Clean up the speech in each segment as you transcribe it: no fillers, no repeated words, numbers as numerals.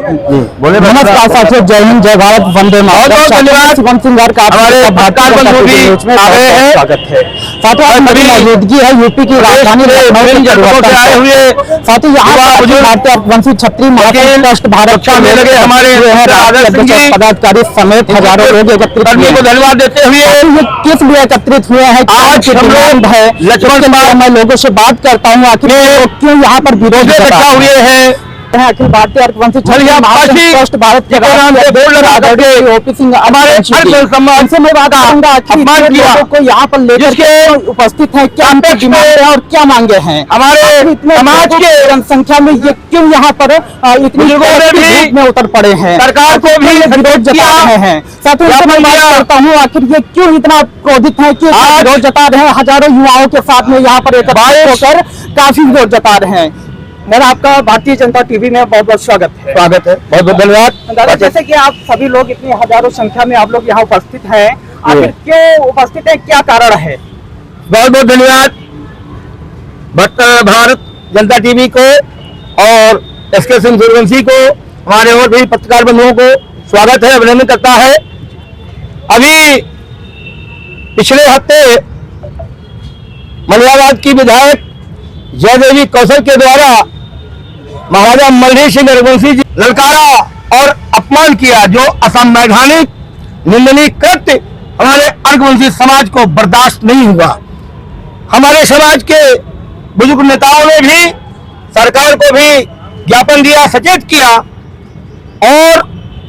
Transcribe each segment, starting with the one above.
नमस्कार साथियों, जय हिंद, जय भारत, वंदे मातरम। शिवम सिंह का हमारे स्वागत है। साथियों, आज मेरी मौजूदगी है यूपी की राजधानी लखनऊ से आए हुए साथियों यहाँ भारतीय वंशी क्षत्रिय महाराष्ट्र भारत में लगे हमारे पदाधिकारी समेत हजारों लोग एकत्रित हुए को धन्यवाद देते हुए ये किस लिए एकत्रित हुए हैं, आज डिमांड है, मैं लोगों से बात करता हूँ आखिर क्यों यहाँ पर विरोध इकट्ठा हुए हैं। अखिल भारतीय अर्कवंशी ट्रस्ट भारत के बोर्ड लगा करके ओपी सिंह हमारे सम्मान से मैं बात करूंगा को यहाँ पर लेकर के उपस्थित है, क्या डिमांड है और क्या मांगे हैं हमारे समाज के जनसंख्या में, ये क्यों यहाँ पर इतनी लोग में उतर पड़े हैं, सरकार को भी विरोध जता रहे हैं। साथ ही मैं बात करता हूँ आखिर ये क्यों इतना क्रोधित है कि विरोध जता रहे हैं, हजारों युवाओं के साथ में यहाँ पर एकत्रित होकर काफी विरोध जता रहे हैं। मेरा आपका भारतीय जनता टीवी में बहुत बहुत स्वागत है। बहुत बहुत धन्यवाद। दादा, जैसे कि आप सभी लोग इतनी हजारों संख्या में आप लोग यहाँ उपस्थित हैं, आखिर क्यों उपस्थित है, क्या कारण है? बहुत बहुत धन्यवाद भारत जनता टीवी को और एसके सिंह सूर्यवंशी को, हमारे और भी पत्रकार बंधुओं को स्वागत है, अभिनंदन करता है। अभी पिछले हफ्ते मलियाबाद की विधायक जयदेवी कौशल के द्वारा महाराजा मल्ली सिंह रघुवंशी जी ललकारा और अपमान किया, जो असंवैधानिक निंदनीय कृत्य हमारे अर्घवंशी समाज को बर्दाश्त नहीं हुआ। हमारे समाज के बुजुर्ग नेताओं ने भी सरकार को भी ज्ञापन दिया, सचेत किया और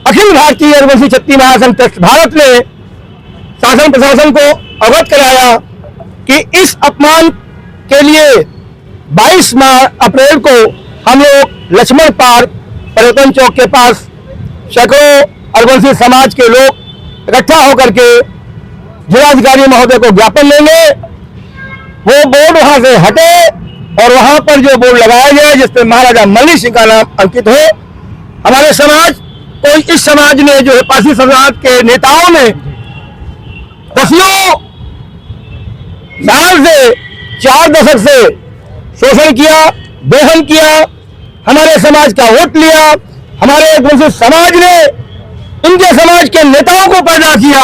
अखिल भारतीय अर्घवंशी क्षत्रिय महासंघ ट्रस्ट भारत ने शासन प्रशासन को अवगत कराया कि इस अपमान के लिए 22 अप्रैल को हम लोग लक्ष्मण पार्क पर्यटन चौक के पास सैकड़ों अर्घवंशी समाज के लोग इकट्ठा होकर के जिलाधिकारी महोदय को ज्ञापन लेंगे। वो बोर्ड वहां से हटे और वहां पर जो बोर्ड लगाया गया जिसपे महाराजा मल्ली सिंह का नाम अंकित हो। हमारे समाज को, इस समाज ने जो है पारसी समाज के नेताओं ने दसियों साल से 4 दशक से शोषण किया, दोहन किया, हमारे समाज का वोट लिया। हमारे दूसरे समाज ने इनके समाज के नेताओं को पैदा किया।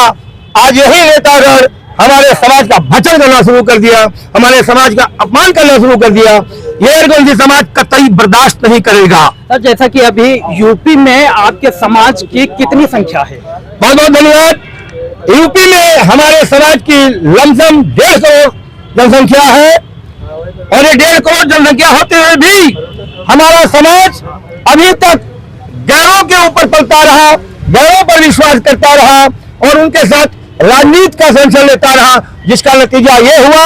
आज यही नेतागण हमारे समाज का भचन करना शुरू कर दिया, हमारे समाज का अपमान करना शुरू कर दिया। ये अर्घवंशी समाज कतई बर्दाश्त नहीं करेगा। सर, जैसा कि अभी यूपी में आपके समाज की कितनी संख्या है? बहुत बहुत धन्यवाद। यूपी में हमारे समाज की लमसम 1.5 करोड़ जनसंख्या है और ये 1.5 करोड़ जनसंख्या होते हुए भी हमारा समाज अभी तक गैरों के ऊपर पलता रहा, गैरों पर विश्वास करता रहा और उनके साथ राजनीति का संरक्षण लेता रहा, जिसका नतीजा ये हुआ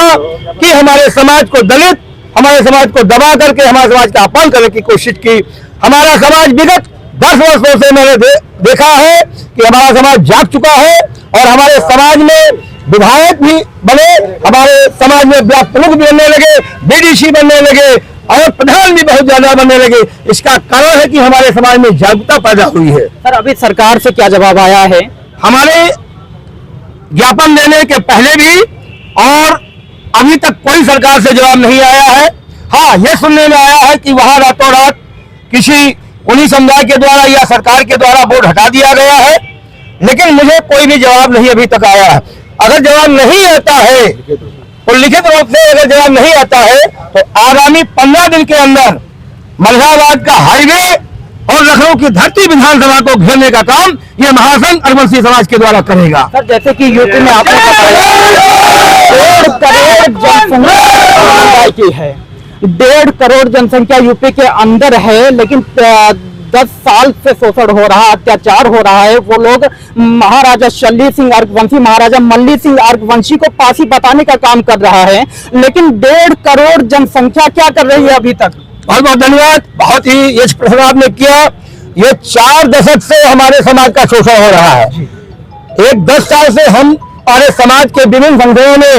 कि हमारे समाज को दलित, हमारे समाज को दबा करके हमारे समाज का अपमान करने की कोशिश की। हमारा समाज विगत 10 वर्षों से मैंने देखा है कि हमारा समाज जाग चुका है और हमारे समाज में विधायक भी बने, हमारे समाज में ब्लॉक प्रमुख भी बनने लगे, बीडीसी बनने लगे और प्रधान भी बहुत ज्यादा बनने लगे। इसका कारण है कि हमारे समाज में जागरूकता पैदा हुई है। सर, अभी सरकार से क्या जवाब आया है? हमारे ज्ञापन देने के पहले भी और अभी तक कोई सरकार से जवाब नहीं आया है। हाँ, यह सुनने में आया है कि वहां रातों रात किसी उन्हीं समुदाय के द्वारा या सरकार के द्वारा बोर्ड हटा दिया गया है, लेकिन मुझे कोई भी जवाब नहीं अभी तक आया है। अगर जवाब नहीं आता है तो लिखित रूप से अगर जवाब नहीं आता है तो आगामी 15 दिन के अंदर मलिहाबाद का हाईवे और लखनऊ की धरती विधानसभा को घेरने का काम यह महासंघ अर्घवंशी समाज के द्वारा करेगा। सर, जैसे कि यूपी में आपने 1.5 करोड़ जनसंख्या की है, 1.5 करोड़ जनसंख्या यूपी के अंदर है, लेकिन 10 साल से शोषण हो रहा, अत्याचार हो रहा है। वो लोग महाराजा शल्ली सिंह अर्घवंशी, महाराजा मल्ली सिंह अर्घवंशी को फांसी बताने का काम कर रहा है, लेकिन 1.5 करोड़ जनसंख्या क्या कर रही है अभी तक? बहुत बहुत धन्यवाद। बहुत ही ये प्रश्न आपने किया। ये 4 दशक से हमारे समाज का शोषण हो रहा है। एक 10 साल से हमारे समाज के विभिन्न संगठनों ने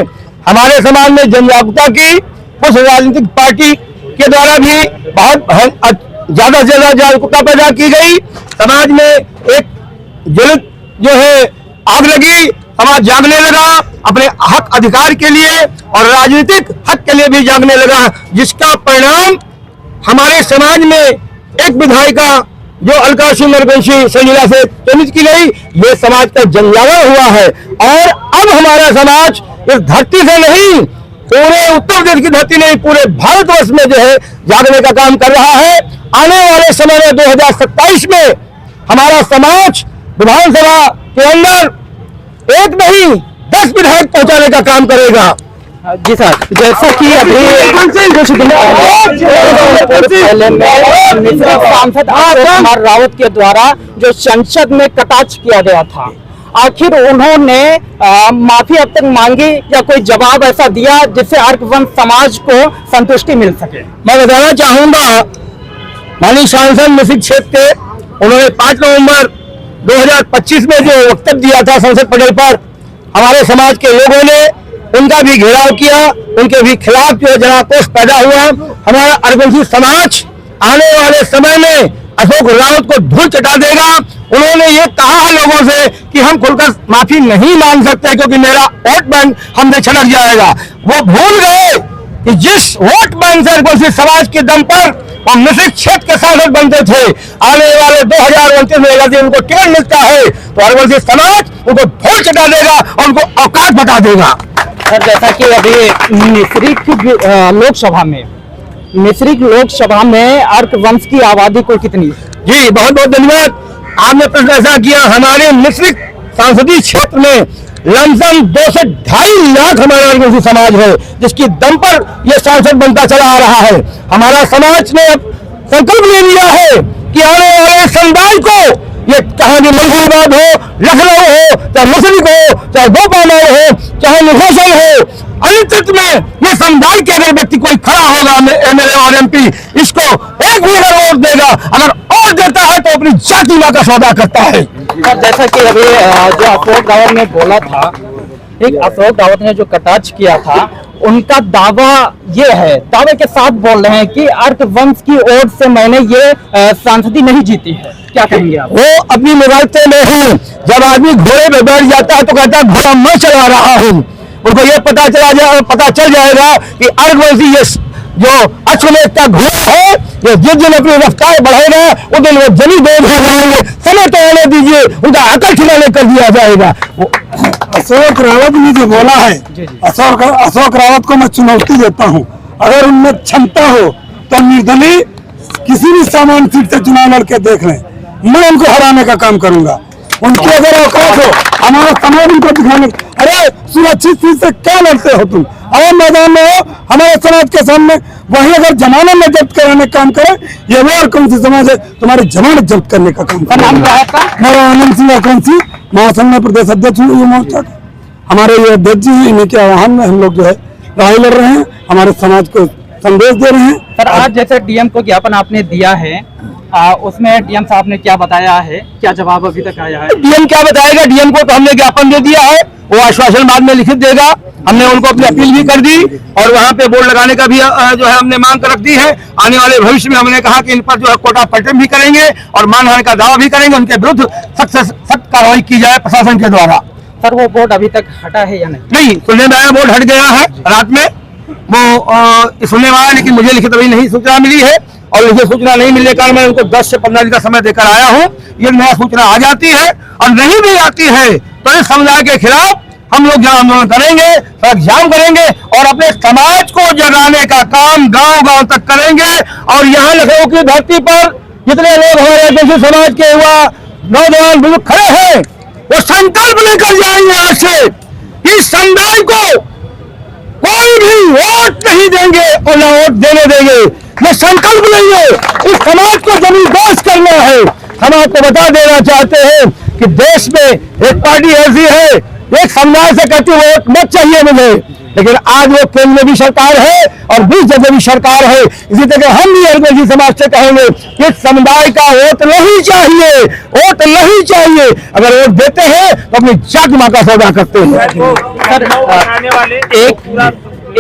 हमारे समाज में जन जागरूकता की, कुछ राजनीतिक पार्टी के द्वारा भी बहुत ज्यादा से ज्यादा जागरूकता पैदा की गई। समाज में एक ज्वलित जो है आग लगी, समाज जागने लगा अपने हक अधिकार के लिए और राजनीतिक हक के लिए भी जागने लगा, जिसका परिणाम हमारे समाज में एक विधायिका जो अलका सिंह नरवंशी संजिला से चयनित की गई, ये समाज का जनजागरण हुआ है। और अब हमारा समाज इस धरती से नहीं, पूरे उत्तर प्रदेश की धरती नहीं, पूरे भारतवर्ष में जो है जागने का काम कर रहा है। आने वाले समय में 2027 में हमारा समाज विधानसभा के अंदर एक नहीं 10 विधायक पहुंचाने का काम करेगा। जी सर, जैसे कि अभी कुछ दिन पहले सांसद अशोक कुमार रावत के द्वारा जो संसद में कटाक्ष किया गया था, आखिर उन्होंने माफी अब तक मांगी या कोई जवाब ऐसा दिया जिससे आर्यवंश समाज को संतुष्टि मिल सके? मैं बताना चाहूंगा, माननीय सांसद मिश्रिख क्षेत्र के उन्होंने 5 नवंबर 2025 में जो वक्तव्य दिया था संसद पटल पर, हमारे समाज के लोगों ने उनका भी घेराव किया, उनके भी खिलाफ जो जनाक्रोश पैदा हुआ। हमारा आदिवासी समाज आने वाले समय में अशोक रावत को धूल चटा देगा। उन्होंने ये कहा है लोगों से कि हम खुलकर माफी नहीं मांग सकते क्योंकि मेरा वोट बैंक हमसे छलक जाएगा। वो भूल गए कि जिस वोट बैंक से आदिवासी समाज के दम पर हम मिश्रिख क्षेत्र के सांसद बनते थे, आने वाले 2029 में यदि उनको टिकट मिलता है तो आदिवासी समाज उनको धूल चटा देगा और उनको औकात बता देगा। सर, जैसा कि अभी मिश्रिख लोकसभा में आर्यवंश की आबादी को कितनी? जी बहुत बहुत धन्यवाद, आपने प्रश्न ऐसा किया। हमारे मिश्रिख संसदीय क्षेत्र में लमसम 2 से 2.5 लाख हमारा आदिवासी समाज है, जिसकी दम पर यह सांसद बनता चला आ रहा है। हमारा समाज ने अब संकल्प ले लिया है कि आने वाले समुदाय को, ये चाहे मुर्शिदाबाद हो, लखनऊ हो, चाहे मुश्रिक हो, चाहे भोपाल हो, चाहे मुफस्सिल हो, अनिश्चित में ये समुदाय के अगर व्यक्ति कोई खड़ा होगा एमएलए और एमपी, इसको एक भी अगर वोट देगा, अगर और देता है तो अपनी जाति मां का सौदा करता है। जैसा कि अभी जो अशोक रावत ने बोला था, अशोक रावत ने जो कटाक्ष किया था, उनका दावा ये है, दावे के साथ बोल रहे हैं कि आर्यवंश की ओर से मैंने ये सांसदी नहीं जीती है। क्या कहेंगे आप? वो अपनी मुबारकते में हूँ। जब आदमी घोड़े पे बैठ जाता है तो कहता है घोड़ा मैं चला रहा हूँ। उनको ये पता चल जाएगा कि आर्यवंशी ये जो अश्वमेध घोड़ा है, ये जिस दिन अपनी रफ्तार बढ़ेगा उस दिन वो जमी बोझ हो जाएंगे। समय तो आने दीजिए, उनका अकल ठिकाने कर दिया जाएगा। अशोक रावत ने जो बोला है, अशोक रावत को मैं चुनौती देता हूँ, अगर उनमें क्षमता हो तो निर्दलीय किसी भी सामान्य सीट से चुनाव लड़के देख लें, मैं उनको हराने का काम करूंगा। उनकी अगर औकात हो, हमारा समाज उनको दिखाने, अरे सुरक्षित सीट से क्या लड़ते हो तुम, आम मैदान में हो हमारे समाज के सामने, वही अगर जमानत में जब्त कराने का काम करे, ये वो और कौन सी समाज है तुम्हारी जमानत जब्त करने का काम करे। मेरा आनंद सिंह अकंसी, महासंघ में प्रदेश अध्यक्ष हूँ ये मोर्चा का। हमारे ये अध्यक्ष जी हैं, इन्हीं के आह्वान में हम लोग जो है लड़ाई लड़ रहे हैं, हमारे समाज को संदेश दे रहे हैं। सर, आज जैसे डीएम को ज्ञापन आपने दिया है, उसमें डीएम साहब ने क्या बताया है, क्या जवाब अभी तक आया है? डीएम क्या बताएगा? डीएम को तो हमने ज्ञापन दे दिया है, वो आश्वासन बाद में लिखित देगा। हमने उनको अपनी अपील भी कर दी और वहाँ पे बोर्ड लगाने का भी जो है हमने मांग कर रख दी है। आने वाले भविष्य में हमने कहा कि इन पर जो है कोटा पलटन भी करेंगे और मानहानि का दावा भी करेंगे, उनके विरुद्ध सख्त कार्रवाई की जाए प्रशासन के द्वारा। सर, वो बोर्ड अभी तक हटा है या नहीं? नहीं, सुनने में आया बोर्ड हट गया है रात में, वो सुनने में आया, लेकिन मुझे लिखित अभी नहीं सूचना मिली है और मुझे सूचना नहीं मिलने के कारण मैं उनको 10 से 15 दिन का समय देकर आया हूँ। ये नया सूचना आ जाती है और नहीं भी आती है तो इस समुदाय के खिलाफ हम लोग जन आंदोलन करेंगे, सड़क जाम करेंगे और अपने समाज को जगाने का काम गांव-गांव तक करेंगे। और यहाँ लखनऊ की धरती पर जितने लोग हमारे आदिवासी समाज के युवा नौजवान बुजुर्ग खड़े हैं, वो संकल्प लेकर जाएंगे आज से कि इस समुदाय को कोई भी वोट नहीं देंगे और न वोट देने देंगे। ये संकल्प लेंगे, इस समाज को जमींदोज करना है। हम आपको बता देना चाहते हैं कि देश में एक पार्टी ऐसी है, एक समुदाय से कहती वोट मत चाहिए मुझे, लेकिन आज वो केंद्र में भी सरकार है और 20 जगह भी सरकार है। इसी तरह हम भी आदिवासी समाज से कहेंगे कि समुदाय का वोट नहीं चाहिए, वोट नहीं चाहिए। अगर वोट देते हैं तो अपनी जाति मां का सौदा करते हैं।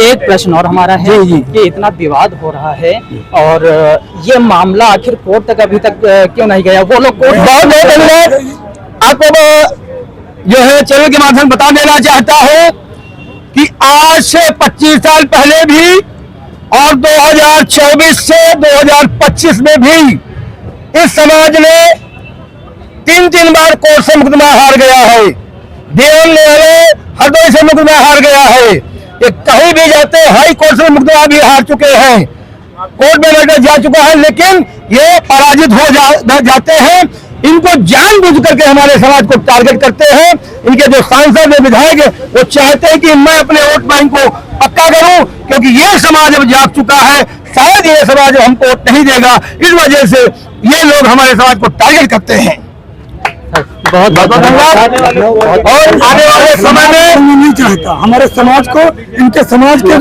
एक प्रश्न और हमारा है कि इतना विवाद हो रहा है और ये मामला आखिर कोर्ट तक अभी तक क्यों नहीं गया? वो लोग कोर्ट आपको जो है चैनल के माध्यम बता देना चाहता है कि आज से 25 साल पहले भी और 2024 से 2025 में भी इस समाज ने 3 बार कोर्ट से मुकदमा हार गया है। देवन न्यायालय हरदोई से मुकदमा हार गया है। ये कहीं भी जाते हाई कोर्ट से मुकदमा भी हार चुके हैं, कोर्ट में लड़कर जा चुका है, लेकिन ये पराजित हो जाते हैं। इनको जानबूझ करके हमारे समाज को टारगेट करते हैं। इनके जो सांसद है, विधायक है, वो चाहते हैं कि मैं अपने वोट बैंक को पक्का करूं, क्योंकि ये समाज अब जाग चुका है। शायद ये समाज हमको वोट नहीं देगा, इस वजह से ये लोग हमारे समाज को टारगेट करते हैं। बहुत बहुत धन्यवाद। और आने वाले समय में नहीं चाहता हमारे समाज को, इनके समाज के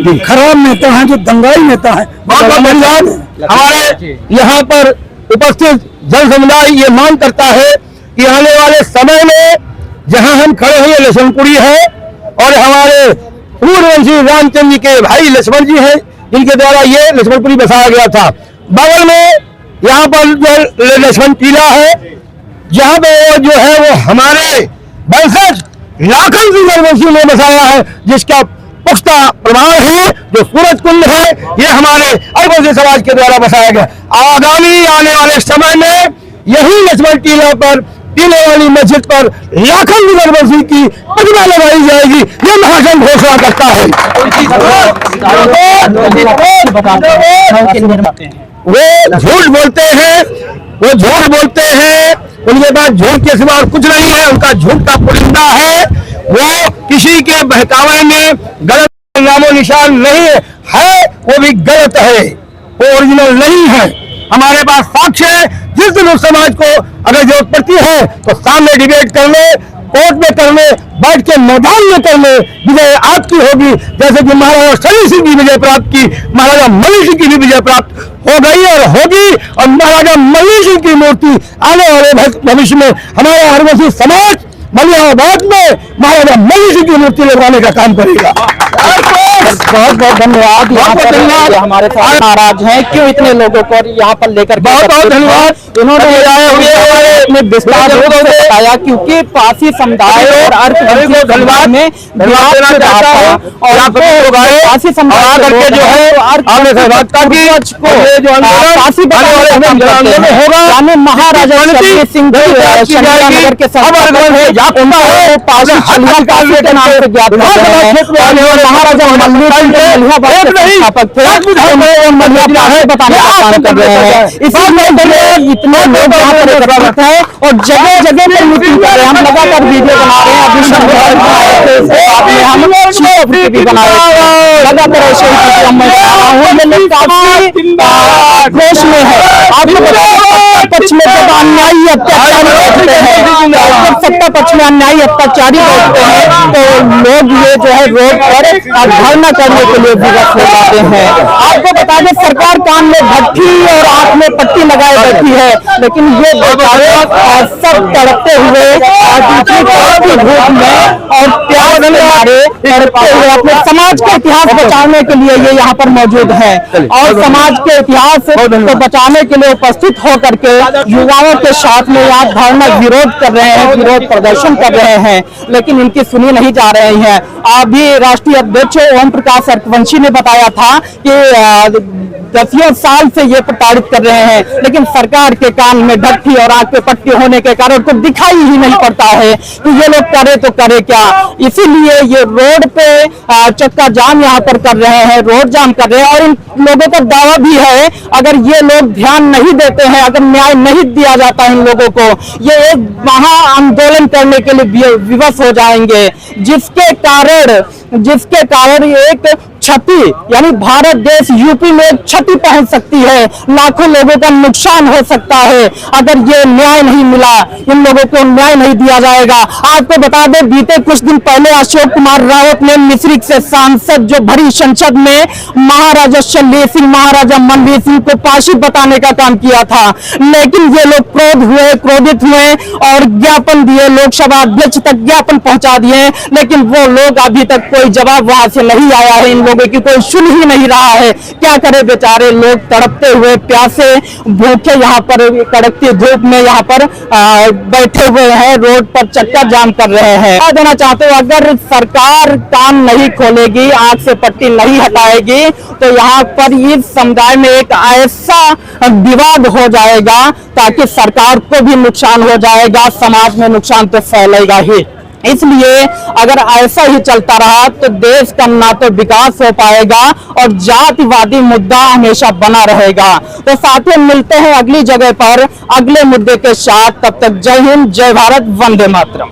जो खराब नेता हैं, जो दंगाई नेता हैं, बहुत बहुत धन्यवाद। हमारे यहाँ पर उपस्थित जन समुदाय ये मांग करता है कि आने वाले समय में जहां हम खड़े हैं, ये लक्ष्मणपुरी है और हमारे पूर्ववंशी रामचंद्र जी के भाई लक्ष्मण जी हैं, जिनके द्वारा ये लक्ष्मणपुरी बसाया गया था। बगल में यहाँ पर जो लक्ष्मण टीला है, जहां पे जो है वो हमारे वंशज लाखन सिंह रघुवंशी ने बसाया है, जिसका पुख्ता प्रमाण है। जो सूरज कुंड है, ये हमारे रघुवंशी समाज के द्वारा बसाया गया। आगामी आने वाले समय में यही लक्ष्मण टीला पर, टीले वाली मस्जिद पर लाखन सिंह रघुवंशी की प्रतिमा लगाई जाएगी, ये महाजन घोषणा करता है। वो झूठ बोलते हैं, वो झूठ बोलते हैं, उनके पास झूठ के सिवा कुछ नहीं है। उनका झूठ का पुलिंदा है। वो किसी के बहकावे में गलत नामो निशान नहीं है, वो भी गलत है, वो ओरिजिनल नहीं है। हमारे पास साक्ष्य है। जिस दिन उस समाज को अगर जरूरत पड़ती है तो सामने डिबेट कर ले, कोर्ट में कर ले, बैठ के मैदान में कर ले, विजय आपकी होगी। जैसे कि महाराजा शनि सिंह की विजय प्राप्त की, महाराजा मल्ली सिंह की भी विजय प्राप्त हो गई और होगी। और महाराजा मल्ली सिंह की मूर्ति आने वाले भविष्य में हमारा आदिवासी समाज मलियाबाद में महाराजा मल्ली सिंह की मूर्ति लगवाने का काम करेगा। बहुत बहुत धन्यवाद। यहाँ पर हमारे साथ महाराज हैं, क्यों इतने लोगों को यहाँ पर लेकर बहुत बहुत धन्यवाद। इन्होंने अपने विस्तार रूप से बताया, क्योंकि पासी समुदाय और अर्थवंशी धन्यवाद में पासी समुदाय करके जो है पासी होगा, यानी महाराजा शनि सिंह नगर के के नाम से ज्ञात महाराजा बताने का काम कर रहे हैं। इसीलिए इतने लोग यहाँ पर एकत्रित हैं और जगह जगह पर मीटिंग कर रहे हैं। हम लगातार वीडियो बना रहे हैं, अभी भी बनाए लगातार ऐसे देश में है। आपको पक्ष में जब अन्यायी अत्याचारी बैठते हैं, जब सत्ता पक्ष में अन्यायी अत्याचारी बैठते हैं, तो लोग ये जो है रोड पर धरना करने के लिए विवश हो जाते हैं। आपको बता दें, सरकार कान में भट्टी और आंख में पट्टी लगाए बैठी है, लेकिन ये बेचारे सब तड़पते हुए धूप में और प्यास के मारे तड़पते हुए अपने समाज का इतिहास बचाने के लिए ये यहाँ पर मौजूद है और समाज के इतिहास को बचाने के लिए उपस्थित होकर के युवाओं के साथ में यहाँ धरना विरोध कर रहे हैं, विरोध प्रदर्शन कर रहे हैं, लेकिन इनकी सुनी नहीं जा रही है। अभी राष्ट्रीय अध्यक्ष ओम प्रकाश रघुवंशी ने बताया था कि 10 साल से ये प्रताड़ित कर रहे हैं, लेकिन सरकार के कान में ढट्ठी और आंख पे पट्टी होने के कारण कुछ दिखाई ही नहीं पड़ता है कि ये लोग करे तो करे क्या। इसीलिए ये रोड पे चक्का जाम यहाँ पर कर रहे हैं, रोड जाम कर रहे हैं। और इन लोगों का दावा भी है, अगर ये लोग ध्यान नहीं देते हैं, अगर न्याय नहीं दिया जाता है इन लोगों को, ये एक महा आंदोलन करने के लिए विवश हो जाएंगे, जिसके कारण एक क्षति, यानी भारत देश यूपी में क्षति पहुंच सकती है, लाखों लोगों का नुकसान हो सकता है अगर ये न्याय नहीं मिला, इन लोगों को न्याय नहीं दिया जाएगा। आपको बता दें, बीते कुछ दिन पहले अशोक कुमार रावत ने मिश्रिक से सांसद जो भरी संसद में महाराजा शनि सिंह, महाराजा मल्ली सिंह को पाशी बताने का काम किया था, लेकिन ये लोग क्रोधित हुए और ज्ञापन दिए, लोकसभा अध्यक्ष तक ज्ञापन पहुंचा दिए, लेकिन वो लोग अभी तक कोई जवाब वहां से नहीं आया है इन लोगों की कोई सुन ही नहीं रहा है। क्या करे बेचारे लोग, तड़पते हुए प्यासे भूखे यहाँ पर कड़कती धूप में यहाँ पर बैठे हुए हैं, रोड पर चक्का जाम कर रहे हैं। क्या देना चाहते हो, अगर सरकार कान नहीं खोलेगी, आंख से पट्टी नहीं हटाएगी तो यहाँ पर इस समुदाय में एक ऐसा विवाद हो जाएगा ताकि सरकार को भी नुकसान हो जाएगा, समाज में नुकसान तो फैलेगा ही। इसलिए अगर ऐसा ही चलता रहा तो देश का ना तो विकास हो पाएगा और जातिवादी मुद्दा हमेशा बना रहेगा। तो साथियों, मिलते हैं अगली जगह पर अगले मुद्दे के साथ। तब तक जय हिंद, जय भारत, वंदे मातरम।